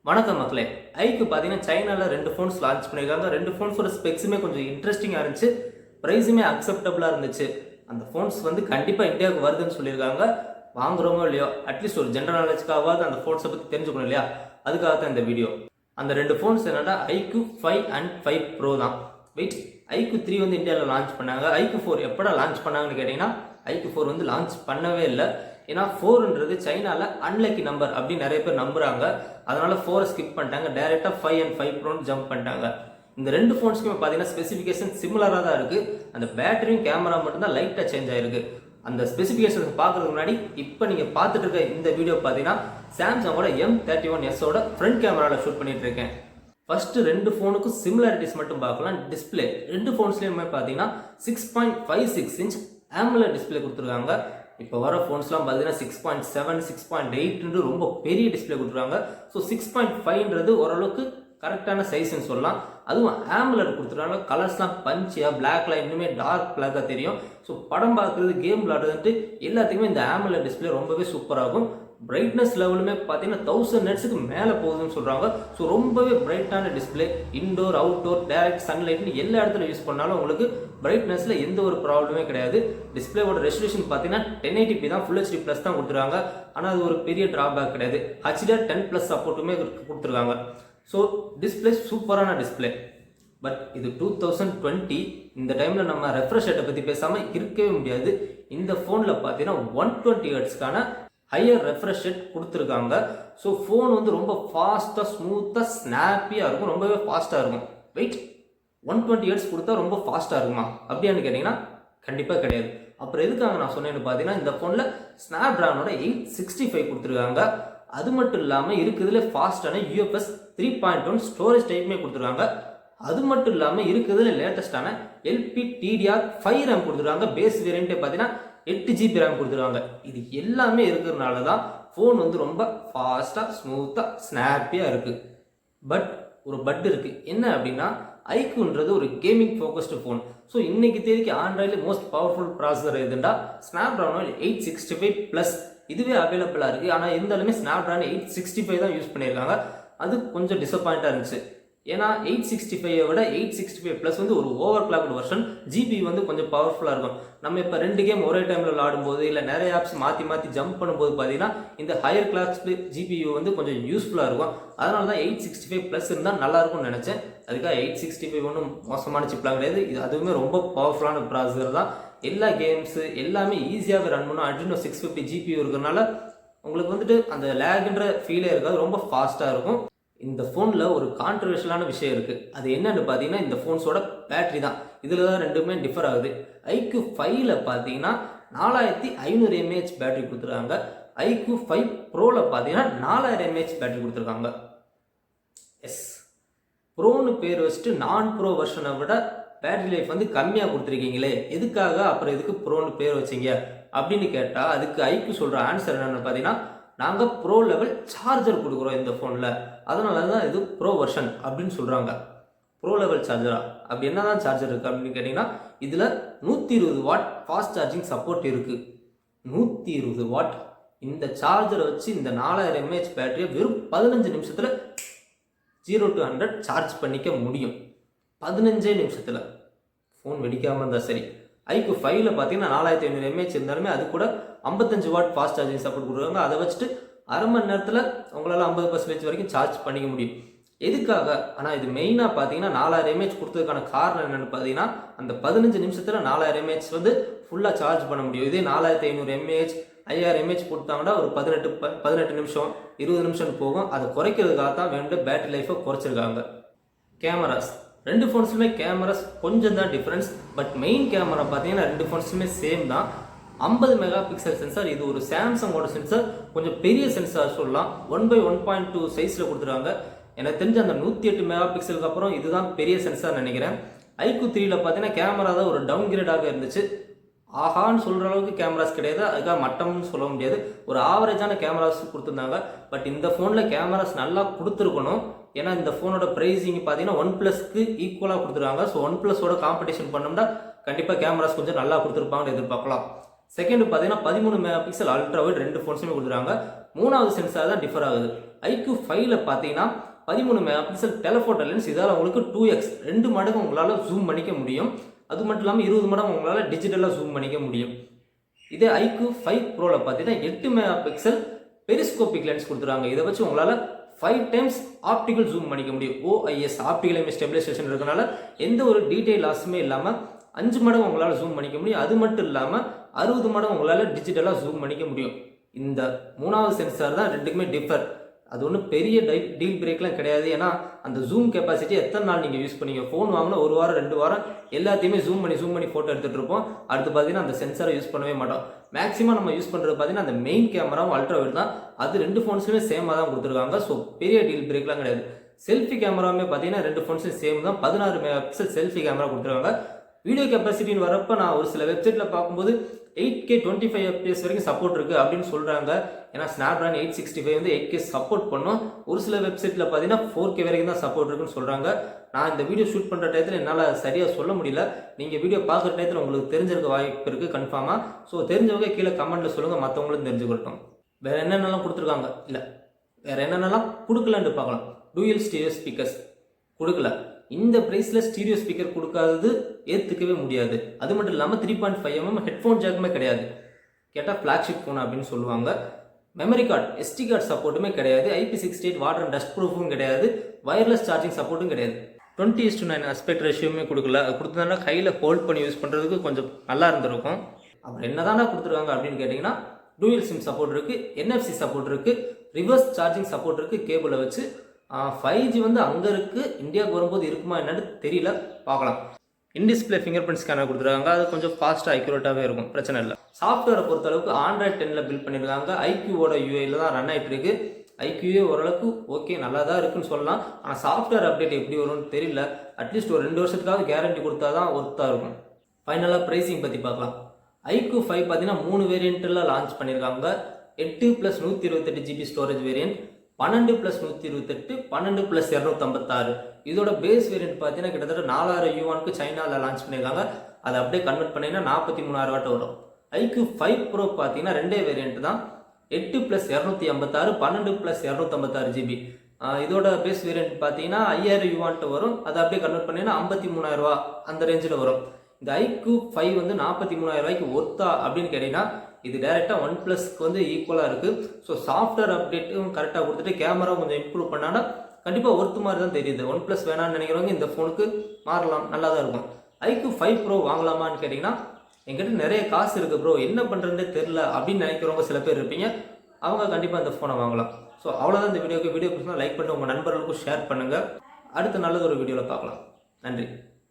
வணக்கம் மக்களே. ஐக்கு பார்த்தீங்கன்னா சைனாவில் 2 ஃபோன்ஸ் லான்ச் பண்ணியிருக்காங்க. 2 ஃபோன்ஸோட ஸ்பெக்ஸுமே கொஞ்சம் இன்ட்ரெஸ்டிங்காக இருந்துச்சு. ப்ரைஸுமே அக்செப்டபுளாக இருந்துச்சு. அந்த ஃபோன்ஸ் வந்து கண்டிப்பாக இந்தியாவுக்கு வருதுன்னு சொல்லியிருக்காங்க. வாங்குறோமோ இல்லையோ அட்லீஸ்ட் ஒரு ஜென்ரல் நாலேஜ்க்காவது அந்த ஃபோன்ஸை பற்றி தெரிஞ்சுக்கணும் இல்லையா, அதுக்காக தான் இந்த வீடியோ. அந்த 2 ஃபோன்ஸ் என்னன்னா IQOO 5 அண்ட் 5 Pro தான். வெயிட், IQOO 3 வந்து இந்தியாவில் லான்ச் பண்ணாங்க. IQOO 4 எப்படா லான்ச் பண்ணாங்கன்னு கேட்டிங்கன்னா IQOO 4 வந்து லான்ச் பண்ணவே இல்லை. ஏன்னா 4ன்றது சைனாவில் அன்லக்கி நம்பர் அப்படின்னு நிறைய பேர் நம்புறாங்க. அதனால 4 ஸ்கிப் பண்ணிட்டாங்க. டைரெக்டாக 5 அண்ட் 5 Pro ஜம்ப் பண்ணிட்டாங்க. இந்த 2 ஃபோன்ஸ்க்குமே பார்த்தீங்கன்னா ஸ்பெசிஃபிகேஷன் சிமிலராக தான் இருக்குது. அந்த பேட்டரியும் கேமரா மட்டும்தான் லைட்டாக சேஞ்ச் ஆயிருக்கு. அந்த ஸ்பெசிஃபிகேஷன்ஸ் பார்க்கறதுக்கு முன்னாடி இப்போ நீங்கள் பார்த்துட்டு இருக்க இந்த வீடியோ பார்த்தீங்கன்னா சாம்சங்கோட M31s ஃப்ரண்ட் கேமராவில் ஷூட் பண்ணிட்டு இருக்கேன். ஃபர்ஸ்ட் 2 ஃபோனுக்கும் சிமிலாரிட்டிஸ் மட்டும் பார்க்கலாம். டிஸ்பிளே 2 ஃபோன்ஸ்லேயுமே பார்த்தீங்கன்னா 6.56 இன்ச் AMOLED டிஸ்பிளே கொடுத்துருக்காங்க. இப்போ வர ஃபோன்ஸ்லாம் பார்த்தீங்கன்னா 6.7 6.8 ரொம்ப பெரிய டிஸ்பிளே கொடுத்துருக்காங்க. ஸோ 6.5ன்றது ஓரளவுக்கு கரெக்டான சைஸ்ன்னு சொல்லலாம். அதுவும் AMOLED கொடுத்துருக்காங்க. கலர்ஸ்லாம் பஞ்சியாக பிளாக்ல இன்னுமே டார்க் பிளாக்காக தெரியும். ஸோ படம் பார்க்குறது, கேம் விளாடுறதுன்ட்டு எல்லாத்துக்குமே இந்த AMOLED டிஸ்பிளே ரொம்பவே சூப்பராகும். பிரைட்னஸ் லெவலுமே பார்த்தீங்கன்னா 1000 நெட்ஸுக்கு மேலே போகுதுன்னு சொல்கிறாங்க. ஸோ ரொம்பவே பிரைட்டான டிஸ்பிளே. இன்டோர், அவுட்டோர், டைரக்ட் சன்லைட்னு எல்லா இடத்துல யூஸ் பண்ணாலும் உங்களுக்கு பிரைட்னஸில் எந்த ஒரு ப்ராப்ளமே கிடையாது. டிஸ்பிளேவோட ரெசல்யூஷன் பார்த்தீங்கன்னா 1080p தான், ஃபுல் HD ப்ளஸ் தான் கொடுத்துருக்காங்க. ஆனால் அது ஒரு பெரிய ட்ராபேக் கிடையாது. HDR10+ சப்போர்ட்டுமே கொடுத்துருக்காங்க. ஸோ டிஸ்பிளே சூப்பரான டிஸ்பிளே. பட் இது 2020, இந்த டைமில் நம்ம ரெஃப்ரெஷ் ரேட்டை பற்றி பேசாமல் இருக்கவே முடியாது. இந்த ஃபோனில் பார்த்தீங்கன்னா 120 ஹெர்ட்ஸ்க்கான ஹையர் ரெஃப்ரெஷ் ரேட் கொடுத்துருக்காங்க. ஸோ ஃபோன் வந்து ரொம்ப ஃபாஸ்ட்டாக, ஸ்மூத்தாக, ஸ்னாப்பியாக இருக்கும். ரொம்பவே ஃபாஸ்ட்டாக இருக்கும். வெயிட், 120 ஹெர்ட்ஸ் கொடுத்தா ரொம்ப ஃபாஸ்ட்டாக இருக்குமா அப்படியான்னு கேட்டிங்கன்னா கண்டிப்பாக கிடையாது. அப்புறம் எதுக்காக நான் சொன்னேன்னு பார்த்தீங்கன்னா, இந்த ஃபோனில் ஸ்னாப்ட்ராகனோட 865 கொடுத்துருக்காங்க. அது மட்டும் இல்லாமல் இருக்குதுல ஃபாஸ்டான UFS 3.1 ஸ்டோரேஜ் டைப்புமே கொடுத்துருக்காங்க. அது மட்டும் இல்லாமல் இருக்குதுல லேட்டஸ்டான LPDDR5 RAM கொடுத்துருக்காங்க. பேஸ் வேரியண்ட்டே பார்த்தீங்கன்னா 8 GB RAM கொடுத்துருக்காங்க. இது எல்லாமே இருக்கிறதுனால தான் ஃபோன் வந்து ரொம்ப ஃபாஸ்ட்டாக, ஸ்மூத்தாக, ஸ்னாப்பியாக இருக்குது. பட் ஒரு பட் இருக்குது. என்ன அப்படின்னா, ஐக்யூன்றது ஒரு கேமிங் ஃபோக்கஸ்டு ஃபோன். ஸோ இன்னைக்கு தேதிக்கு ஆண்ட்ராய்டில் மோஸ்ட் பவர்ஃபுல் ப்ராசஸர் எதுண்டா ஸ்னாப்ட்ராகன் 865+. இதுவே அவைலபிளாக இருக்குது. ஆனால் இருந்தாலுமே ஸ்னாப்ட்ராகன் 865 தான் யூஸ் பண்ணியிருக்காங்க. அது கொஞ்சம் டிசப்பாயிண்டாக இருந்துச்சு. ஏன்னா 865 விட 865+ வந்து ஒரு ஓவர் கிளாக்டு வெர்ஷன். ஜிபி வந்து கொஞ்சம் பவர்ஃபுல்லாக இருக்கும். நம்ம இப்போ 2 கேம் ஒரே டைமில் விளாடும்போது இல்லை நிறைய ஆப்ஸ் மாற்றி ஜம்ப் பண்ணும்போது பார்த்தீங்கன்னா இந்த ஹையர் கிளாஸ் ஜிபியு வந்து கொஞ்சம் யூஸ்ஃபுல்லாக இருக்கும். அதனால தான் 865+ இருந்தால் நல்லாயிருக்கும்னு நினச்சேன். அதுக்காக 865 ஒன்றும் மோசமான சிப்லாம் கிடையாது. இது அதுவுமே ரொம்ப பவர்ஃபுல்லான ப்ராசஸர் தான். எல்லா கேம்ஸு எல்லாமே ஈஸியாகவே ரன் பண்ணும். Adreno 650 GPU இருக்கிறதுனால உங்களுக்கு வந்துட்டு அந்த லேக்ன்ற ஃபீலே இருக்காது. ரொம்ப ஃபாஸ்ட்டாக இருக்கும். இந்த ஃபோனில் ஒரு கான்ட்ரவர்ஷியலான விஷயம் இருக்குது. அது என்னன்னு பார்த்தீங்கன்னா, இந்த ஃபோன்ஸோட பேட்டரி தான். இதில் தான் ரெண்டுமே டிஃபர் ஆகுது. IQOO 5ல் பார்த்தீங்கன்னா 4500 mAh பேட்டரி கொடுத்துருக்காங்க. IQOO 5 Proவில் பார்த்தீங்கன்னா 4000 mAh பேட்டரி கொடுத்துருக்காங்க. எஸ், ப்ரோன்னு பேர் வச்சுட்டு நான் ப்ரோ வெர்ஷனை விட பேட்டரி லைஃப் வந்து கம்மியாக கொடுத்துருக்கீங்களே, எதுக்காக அப்புறம் எதுக்கு ப்ரோன்னு பேர் வச்சிங்க அப்படின்னு கேட்டால் அதுக்கு IQOO சொல்கிற ஆன்சர் என்னென்னு பார்த்தீங்கன்னா, நாங்கள் ப்ரோ லெவல் சார்ஜர் கொடுக்குறோம் இந்த ஃபோனில், அதனால தான் இது ப்ரோ வெர்ஷன் அப்படின்னு சொல்கிறாங்க. ப்ரோ லெவல் சார்ஜரா? அப்படி என்ன தான் சார்ஜர் இருக்குது அப்படின்னு கேட்டிங்கன்னா, இதில் 120 வாட் ஃபாஸ்ட் சார்ஜிங் சப்போர்ட் இருக்குது. 120 வாட். இந்த சார்ஜரை வச்சு இந்த 4000 mAh பேட்டரியை வெறும் 15 நிமிஷத்தில் 0 to 100 சார்ஜ் பண்ணிக்க முடியும். 15 நிமிஷத்தில் ஃபோன் வெடிக்காமல் இருந்தால் சரி. IQOO 5ல் பார்த்தீங்கன்னா 4500 mAh இருந்தாலுமே அது கூட 55 வாட் ஃபாஸ்ட் சார்ஜிங் சப்போர்ட் கொடுக்குறாங்க. அதை வச்சுட்டு அரை மணி நேரத்தில் உங்களால் 50% வரைக்கும் சார்ஜ் பண்ணிக்க முடியும். எதுக்காக? ஆனால் இது மெயினாக பார்த்தீங்கன்னா 4000 mAh கொடுத்ததுக்கான காரணம் என்னென்னு பார்த்தீங்கன்னா, அந்த 15 நிமிஷத்தில் 4000 mAh வந்து ஃபுல்லாக சார்ஜ் பண்ண முடியும். இதே 4500 mAh 5000 mAh கொடுத்தாங்கன்னா ஒரு 18 நிமிஷம் 20 நிமிஷம் போகும். அதை குறைக்கிறதுக்காக தான் வேண்டிய பேட்டரி லைஃபை குறைச்சிருக்காங்க. கேமராஸ் 2 ஃபோன்ஸுமே கேமராஸ் கொஞ்சம் தான் டிஃப்ரென்ஸ். பட் மெயின் கேமரா பார்த்தீங்கன்னா 2 ஃபோன்ஸுமே சேம் தான். 50 மெகா பிக்சல் சென்சார். இது ஒரு சாம்சங்கோட சென்சார். கொஞ்சம் பெரிய சென்சார் சொல்லலாம். 1/1.2 சைஸில் கொடுத்துருக்காங்க. எனக்கு தெரிஞ்ச அந்த 108 மெகா பிக்சலுக்கு அப்புறம் இதுதான் பெரிய சென்சார் நினைக்கிறேன். IQOO 3ல் பார்த்தீங்கன்னா கேமரா தான் ஒரு டவுன் கிரேடாக இருந்துச்சு. ஆஹான்னு சொல்கிற அளவுக்கு கேமராஸ் கிடையாது. அதுக்காக மட்டம்னு சொல்ல முடியாது. ஒரு ஆவரேஜான கேமராஸ் கொடுத்துருந்தாங்க. பட் இந்த ஃபோனில் கேமராஸ் நல்லா கொடுத்துருக்கணும். ஏன்னா இந்த ஃபோனோட ப்ரைஸிங் பார்த்தீங்கன்னா OnePlusக்கு ஈக்குவலாக கொடுத்துருக்காங்க. ஸோ OnePlusோட காம்படிஷன் பண்ணோம்னா கண்டிப்பாக கேமராஸ் கொஞ்சம் நல்லா கொடுத்துருப்பாங்கன்னு எதிர்பார்க்கலாம். செகண்ட் பார்த்தீங்கன்னா 13 மெகா பிக்சல் அல்ட்ரா வைட் 2 ஃபோன்ஸுமே கொடுத்துருக்காங்க. மூணாவது சென்சார் தான் டிஃபர் ஆகுது. IQOO 5ல பார்த்தீங்கன்னா 13 மெகா பிக்சல் டெலஃபோட்டோ லென்ஸ். இதால் உங்களுக்கு 2x 2 மடங்கு உங்களால் ஜூம் பண்ணிக்க முடியும். அது மட்டும் இல்லாமல் 20 மடங்கு உங்களால் டிஜிட்டலாக ஜூம் பண்ணிக்க முடியும். இதே IQOO 5 ப்ரோவில் பார்த்தீங்கன்னா 8 மெகா பிக்சல் பெரிஸ்கோபிக் லென்ஸ் கொடுத்துருவாங்க. இதை வச்சு உங்களால் 5 டைம்ஸ் ஆப்டிக்கல் ஜூம் பண்ணிக்க முடியும். OIS ஆப்டிக்கல் இமேஜ் ஸ்டெபிலைசேஷன் இருக்கனால எந்த ஒரு டீட்டெயில் லாஸுமே இல்லாமல் 5 மடங்கு உங்களால் ஜூம் பண்ணிக்க முடியும். அது மட்டும் இல்லாமல் 60 மடங்கு உங்களால் டிஜிட்டலாக ஜூம் பண்ணிக்க முடியும். இந்த 3வது சென்சார் தான் ரெண்டுக்குமே டிஃபர். அது ஒன்றும் பெரிய டீல் பிரேக்லாம் கிடையாது. ஏன்னா அந்த ஜூம் கெப்பாசிட்டி எத்தனை நாள் நீங்கள் யூஸ் பண்ணீங்க. ஃபோன் வாங்கினா 1 வாரம் 2 வாரம் எல்லாத்தையுமே ஜூம் பண்ணி ஃபோட்டோ எடுத்துகிட்டு இருப்போம். அடுத்து பார்த்தீங்கன்னா அந்த சென்சாரை யூஸ் பண்ணவே மாட்டோம். மேக்ஸிமம் நம்ம யூஸ் பண்ணுறது பார்த்தீங்கன்னா அந்த மெயின் கேமராவும் அல்ட்ராவைட் தான். அது 2 ஃபோன்ஸுமே சேமாக தான் கொடுத்துருக்காங்க. ஸோ பெரிய டீல் பிரேக்லாம் கிடையாது. செல்ஃபி கேமராவுமே பார்த்தீங்கன்னா 2 ஃபோன்ஸும் சேம் தான். 16 மெகா பிக்சல் செல்ஃபி கேமரா கொடுத்துருக்காங்க. வீடியோ கெப்பாசிட்டின்னு வரப்போ நான் ஒரு சில வெப்சைட்டில் பார்க்கும்போது 8K 25 FPS வரைக்கும் சப்போர்ட் இருக்குது அப்படின்னு சொல்கிறாங்க. ஏன்னா ஸ்னாப்ட்ராகன் 865 வந்து 8K சப்போர்ட் பண்ணும். ஒரு சில வெப்சைட்டில் பார்த்தீங்கன்னா 4K வரைக்கும் தான் சப்போர்ட் இருக்குன்னு சொல்கிறாங்க. நான் இந்த வீடியோ ஷூட் பண்ணுற டயத்தில் என்னால் சரியாக சொல்ல முடியல. நீங்கள் வீடியோ பார்க்குற டயத்தில் உங்களுக்கு தெரிஞ்சிருக்க வாய்ப்பு இருக்குது கன்ஃபார்மாக. ஸோ தெரிஞ்சவங்க கீழே கமெண்ட்டில் சொல்லுங்கள், மற்றவங்களும் தெரிஞ்சுக்கட்டும். வேறு என்னென்னலாம் கொடுத்துருக்காங்க, இல்லை வேறு என்னென்னலாம் கொடுக்கலான்ட்டு பார்க்கலாம். டூயல் ஸ்டீரியோ ஸ்பீக்கர்ஸ் கொடுக்கல. இந்த ப்ரைஸில் ஸ்டீரியோ ஸ்பீக்கர் கொடுக்காதது ஏற்றுக்கவே முடியாது. அது மட்டும் இல்லாமல் 3.5mm ஹெட்ஃபோன் ஜாக்குமே கிடையாது. கேட்டால் ஃப்ளாக்ஷிப் ஃபோன் அப்படின்னு சொல்லுவாங்க. மெமரி கார்டு SD கார்டு சப்போர்ட்டுமே கிடையாது. IP68 வாட்டர் அண்ட் டஸ்ட் ப்ரூஃபும் கிடையாது. வயர்லெஸ் சார்ஜிங் சப்போர்ட்டும் கிடையாது. 20:9 அஸ்பெக்ட் ரேஷியோமே கொடுக்கல. அது கொடுத்ததுனால கையில் ஹோல்ட் பண்ணி யூஸ் பண்ணுறதுக்கு கொஞ்சம் நல்லா இருந்திருக்கும். அப்புறம் என்ன தானே கொடுத்துருக்காங்க அப்படின்னு கேட்டிங்கன்னா, டூயல் சிம் சப்போர்ட் இருக்குது, NFC சப்போர்ட் இருக்குது, ரிவர்ஸ் சார்ஜிங் சப்போர்ட் இருக்குது கேபிளை வச்சு. 5G வந்து அங்கே இருக்குது, இந்தியாவுக்கு வரும்போது இருக்குமா என்னன்னு தெரியல, பார்க்கலாம். இன்டிஸ்பிளே ஃபிங்கர் பிரிண்ட் ஸ்கேனர் கொடுத்துருக்காங்க. அது கொஞ்சம் ஃபாஸ்ட்டாக அக்யூரேட்டாகவே இருக்கும், பிரச்சனை இல்லை. சாஃப்ட்வேரை பொறுத்தளவுக்கு Android 10ல் பில்ட் பண்ணியிருக்காங்க. IQOOட UIயில் தான் ரன் ஆகிட்டு இருக்கு. IQOO ஓரளவுக்கு ஓகே நல்லா தான் இருக்குன்னு சொல்லலாம். ஆனால் சாஃப்ட்வேர் அப்டேட் எப்படி வரும்னு தெரியல. அட்லீஸ்ட் ஒரு 2 வருஷத்துக்காவது கேரண்டி கொடுத்தா தான் ஒர்த்தாக இருக்கும். ஃபைனலாக ப்ரைஸிங் பற்றி பார்க்கலாம். IQOO 5 பார்த்தீங்கன்னா 3 வேரியண்ட்டில் லான்ச் பண்ணியிருக்காங்க. 8+128GB storage variant, 12+128, 12+256. இதோட பேஸ் வேரியன்ட் பார்த்தீங்கன்னா கிட்டத்தட்ட 4000 யுவானுக்கு சைனாவில் லான்ச் பண்ணியிருக்காங்க. அதை அப்படியே கன்வெர்ட் பண்ணிங்கன்னா 43,000 வாட் வரும். IQOO 5 Pro பார்த்தீங்கன்னா 2 வேரியன்ட் தான். 8+256, 12+256GB. இதோட பேஸ் வேரியன்ட் பார்த்தீங்கன்னா 5000 யுவான்ட்டு வரும். அதை அப்படியே கன்வெர்ட் பண்ணிங்கன்னா 53,000 ரூபா அந்த ரேஞ்சில் வரும். இந்த IQOO 5 வந்து 43,000 ரூபாய்க்கு ஒர்த்தா அப்படின்னு கேட்டிங்கன்னா, இது டேரெக்டாக OnePlusக்கு வந்து ஈக்குவலாக இருக்குது. ஸோ சாஃப்ட்வேர் அப்டேட்டும் கரெக்டாக கொடுத்துட்டு கேமரா கொஞ்சம் இம்ப்ரூவ் பண்ணால் கண்டிப்பாக ஒர்த்து மாதிரி தான் தெரியுது. OnePlus வேணான்னு நினைக்கிறவங்க இந்த ஃபோனுக்கு மாறலாம், நல்லா தான் இருக்கும். IQOO 5 Pro வாங்கலாமான்னு கேட்டிங்கன்னா, என்கிட்ட நிறைய காசு இருக்குது ப்ரோ, என்ன பண்ணுறதுனே தெரில அப்படின்னு நினைக்கிறவங்க சில பேர் இருப்பீங்க. அவங்க கண்டிப்பாக இந்த ஃபோனை வாங்கலாம். ஸோ அவ்வளோதான் இந்த வீடியோ பிடிச்சினா லைக் பண்ணி உங்கள் நண்பர்களுக்கும் ஷேர் பண்ணுங்கள். அடுத்த நல்லது ஒரு வீடியோவில் பார்க்கலாம். நன்றி.